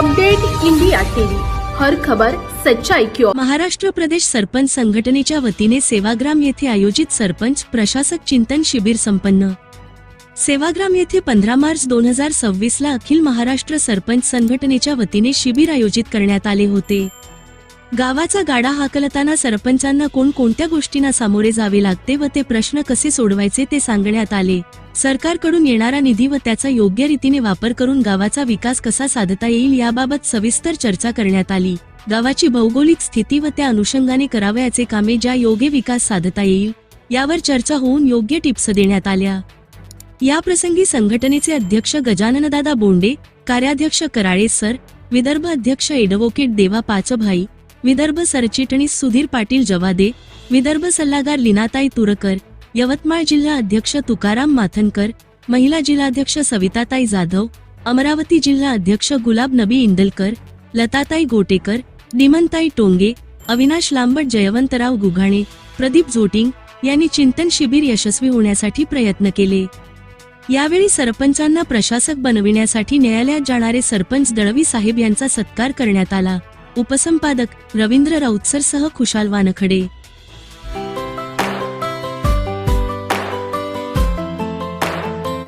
Update India TV, हर खबर सच्चाई की ओर। महाराष्ट्र प्रदेश सरपंच संघटनेच्या वतीने सेवाग्राम येथे आयोजित सरपंच प्रशासक चिंतन शिबिर संपन्न। सेवाग्राम येथे 15 मार्च 2026 ला अखिल महाराष्ट्र सरपंच संघटनेच्या वतीने शिबिर आयोजित करण्यात आले होते। गावाचा गाडा हाकलताना सरपंचांना कोणत्या गोष्टींना सामोरे जावे लागते व ते प्रश्न कसे सोडवायचे ते सांगण्यात आले। सरकारकडून येणारा निधी व त्याचा योग्य रीतीने वापर करून गावाचा विकास कसा साधता येईल याबाबत सविस्तर चर्चा करण्यात आली। गावाची भौगोलिक स्थिती व त्या अनुषंगाने करावयाचे कामे ज्या योग्य विकास साधता येईल यावर चर्चा होऊन योग्य टिप्स देण्यात आल्या। या प्रसंगी संघटनेचे अध्यक्ष गजाननदादा बोंडे, कार्याध्यक्ष कराळे सर, विदर्भ अध्यक्ष एडव्होकेट देवा पाचभाई, विदर्भ सरचिटणीस सुधीर पाटील जवादे, विदर्भ सल्लागार लीनाताई तुरकर, यवतमाळ जिल्हा अध्यक्ष तुकाराम माथनकर, महिला जिल्हाध्यक्ष सविताताई जाधव, अमरावती जिल्हा अध्यक्ष गुलाब नबी इंदलकर, लताताई गोटेकर, निमनताई टोंगे, अविनाश लांबट, जयवंतराव गुघाणे, प्रदीप जोटिंग यांनी चिंतन शिबिर यशस्वी होण्यासाठी प्रयत्न केले। यावेळी सरपंचांना प्रशासक बनविण्यासाठी न्यायालयात जाणारे सरपंच दळवी साहेब यांचा सत्कार करण्यात आला। उपसंपादक रवींद्र राऊतसर सह खुशाल वानखडे।